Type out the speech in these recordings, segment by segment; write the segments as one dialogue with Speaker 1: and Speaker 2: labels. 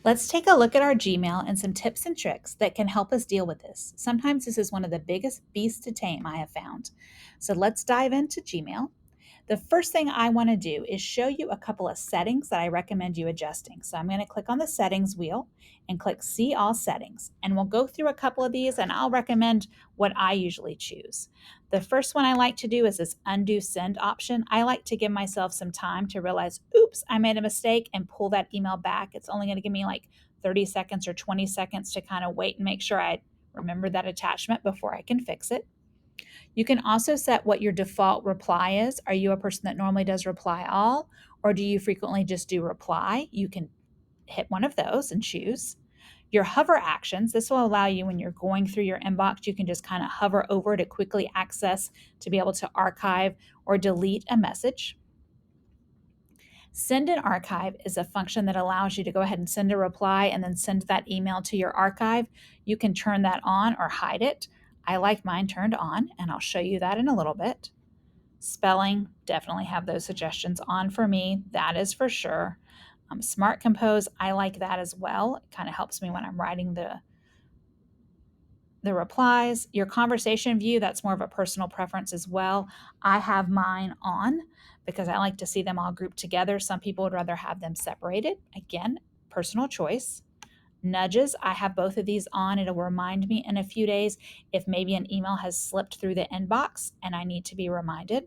Speaker 1: Let's take a look at our Gmail and some tips and tricks that can help us deal with this. Sometimes this is one of the biggest beasts to tame I have found. So let's dive into Gmail. The first thing I want to do is show you a couple of settings that I recommend you adjusting. So I'm going to click on the settings wheel and click see all settings. And we'll go through a couple of these and I'll recommend what I usually choose. The first one I like to do is this undo send option. I like to give myself some time to realize, oops, I made a mistake and pull that email back. It's only going to give me like 30 seconds or 20 seconds to kind of wait and make sure I remember that attachment before I can fix it. You can also set what your default reply is. Are you a person that normally does reply all, or do you frequently just do reply? You can hit one of those and choose. Your hover actions, this will allow you when you're going through your inbox, you can just kind of hover over to quickly access to be able to archive or delete a message. Send and archive is a function that allows you to go ahead and send a reply and then send that email to your archive. You can turn that on or hide it. I like mine turned on, and I'll show you that in a little bit. Spelling, definitely have those suggestions on for me. That is for sure. Smart Compose, I like that as well. It kind of helps me when I'm writing the replies. Your conversation view, that's more of a personal preference as well. I have mine on because I like to see them all grouped together. Some people would rather have them separated. Again, personal choice. Nudges, I have both of these on. It'll remind me in a few days if maybe an email has slipped through the inbox and I need to be reminded.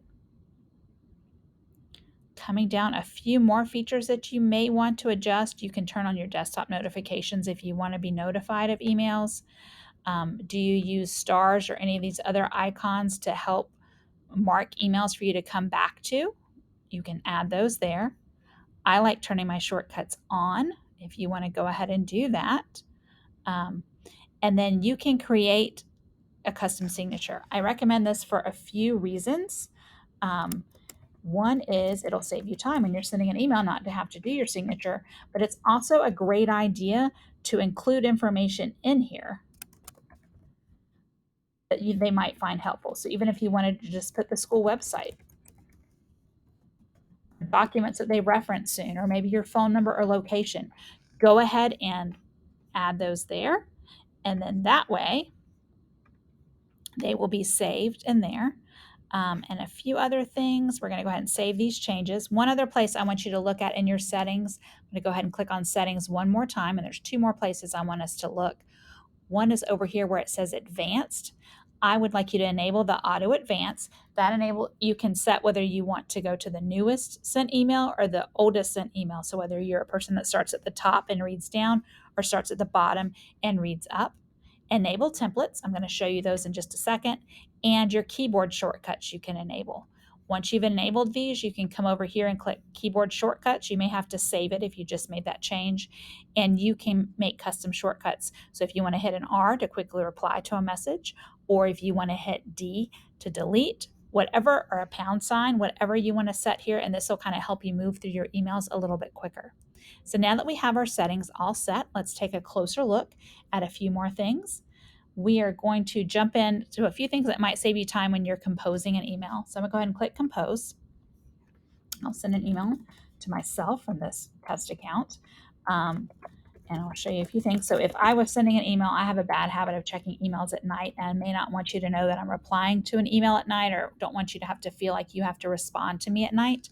Speaker 1: Coming down, a few more features that you may want to adjust. You can turn on your desktop notifications if you want to be notified of emails. Do you use stars or any of these other icons to help mark emails for you to come back to? You can add those there. I like turning my shortcuts on if you want to go ahead and do that. And then you can create a custom signature. I recommend this for a few reasons. One is it'll save you time when you're sending an email not to have to do your signature, but it's also a great idea to include information in here that they might find helpful. So even if you wanted to just put the school website, documents that they reference soon, or maybe your phone number or location, go ahead and add those there. And then that way they will be saved in there. And a few other things. We're going to go ahead and save these changes. One other place I want you to look at in your settings, I'm going to go ahead and click on settings one more time. And there's two more places I want us to look. One is over here where it says advanced. I would like you to enable the auto advance. You can set whether you want to go to the newest sent email or the oldest sent email. So whether you're a person that starts at the top and reads down or starts at the bottom and reads up. Enable templates. I'm going to show you those in just a second. And your keyboard shortcuts you can enable. Once you've enabled these, you can come over here and click keyboard shortcuts. You may have to save it if you just made that change. And you can make custom shortcuts. So if you want to hit an R to quickly reply to a message, or if you want to hit D to delete, whatever, or a pound sign, whatever you want to set here, and this will kind of help you move through your emails a little bit quicker. So now that we have our settings all set, let's take a closer look at a few more things. We are going to jump into a few things that might save you time when you're composing an email. So I'm going to go ahead and click compose. I'll send an email to myself from this test account. And I'll show you a few things. So if I was sending an email, I have a bad habit of checking emails at night and may not want you to know that I'm replying to an email at night, or don't want you to have to feel like you have to respond to me at night.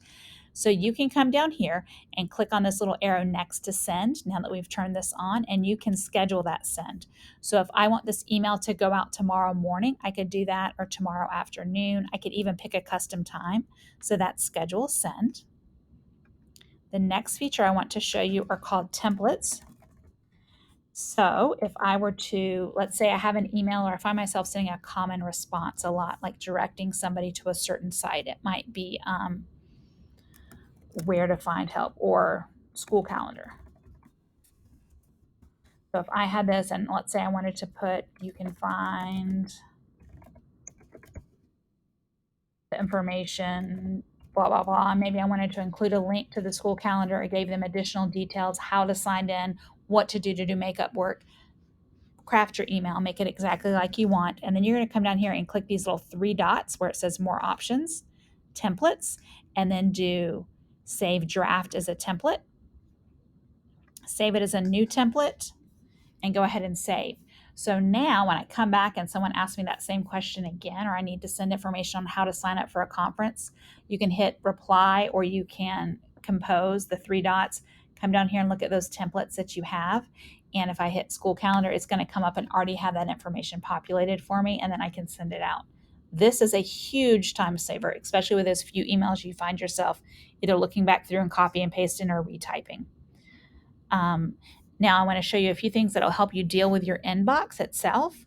Speaker 1: So you can come down here and click on this little arrow next to send now that we've turned this on, and you can schedule that send. So if I want this email to go out tomorrow morning, I could do that, or tomorrow afternoon. I could even pick a custom time. So that's schedule send. The next feature I want to show you are called templates. So if I were to, let's say I have an email, or I find myself sending a common response a lot, like directing somebody to a certain site. It might be where to find help or school calendar. So if I had this, and let's say I wanted to put, you can find the information, blah, blah, blah. Maybe I wanted to include a link to the school calendar. I gave them additional details, how to sign in, what to do makeup work. Craft your email, make it exactly like you want. And then you're going to come down here and click these little three dots where it says more options, templates, and then do save draft as a template. save it as a new template, and go ahead and save. So now when I come back and someone asks me that same question again, or I need to send information on how to sign up for a conference, you can hit reply, or you can compose the three dots, come down here and look at those templates that you have. And if I hit school calendar, it's going to come up and already have that information populated for me, and then I can send it out. This is a huge time saver, especially with those few emails you find yourself either looking back through and copy and pasting or retyping. Now I want to show you a few things that'll help you deal with your inbox itself.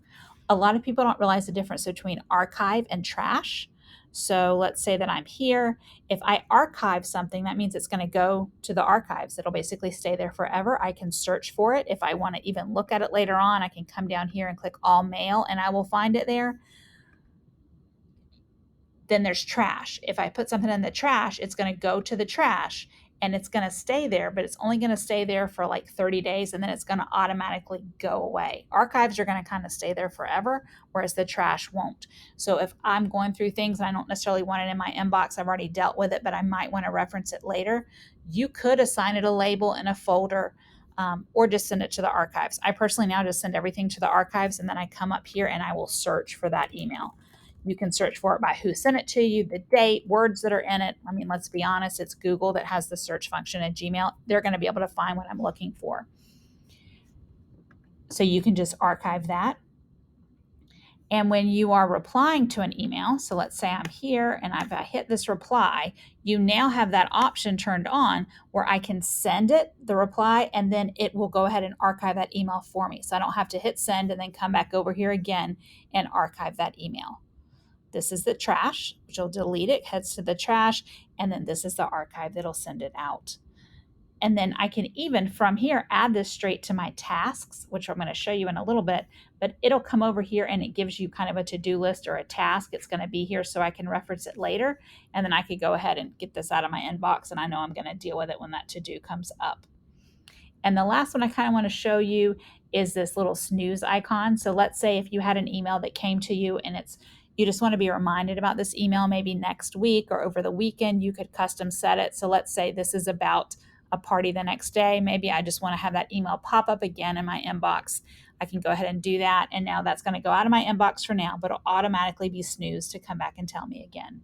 Speaker 1: A lot of people don't realize the difference between archive and trash. So let's say that I'm here. If I archive something, that means it's going to go to the archives. It'll basically stay there forever. I can search for it. If I want to even look at it later on, I can come down here and click all mail and I will find it there. Then there's trash. If I put something in the trash, it's going to go to the trash and it's going to stay there, but it's only going to stay there for like 30 days and then it's going to automatically go away. Archives are going to kind of stay there forever, whereas the trash won't. So if I'm going through things and I don't necessarily want it in my inbox, I've already dealt with it, but I might want to reference it later, you could assign it a label in a folder. Or just send it to the archives. I personally now just send everything to the archives and then I come up here and I will search for that email. You can search for it by who sent it to you, the date, words that are in it. I mean, let's be honest, it's Google that has the search function in Gmail. They're going to be able to find what I'm looking for. So you can just archive that. And when you are replying to an email, so let's say I'm here and I hit this reply, you now have that option turned on where I can send it, the reply, and then it will go ahead and archive that email for me. So I don't have to hit send and then come back over here again and archive that email. This is the trash, which will delete it, heads to the trash, and then this is the archive that'll send it out. And then I can even from here add this straight to my tasks, which I'm going to show you in a little bit, but it'll come over here and it gives you kind of a to-do list or a task. It's going to be here so I can reference it later. And then I could go ahead and get this out of my inbox and I know I'm going to deal with it when that to-do comes up. And the last one I kind of want to show you is this little snooze icon. So let's say if you had an email that came to you and you just want to be reminded about this email maybe next week or over the weekend, you could custom set it. So let's say this is about a party the next day. Maybe I just want to have that email pop up again in my inbox. I can go ahead and do that. And now that's going to go out of my inbox for now, but it'll automatically be snoozed to come back and tell me again.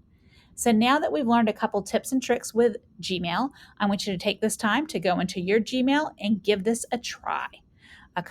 Speaker 1: So now that we've learned a couple tips and tricks with Gmail, I want you to take this time to go into your Gmail and give this a try.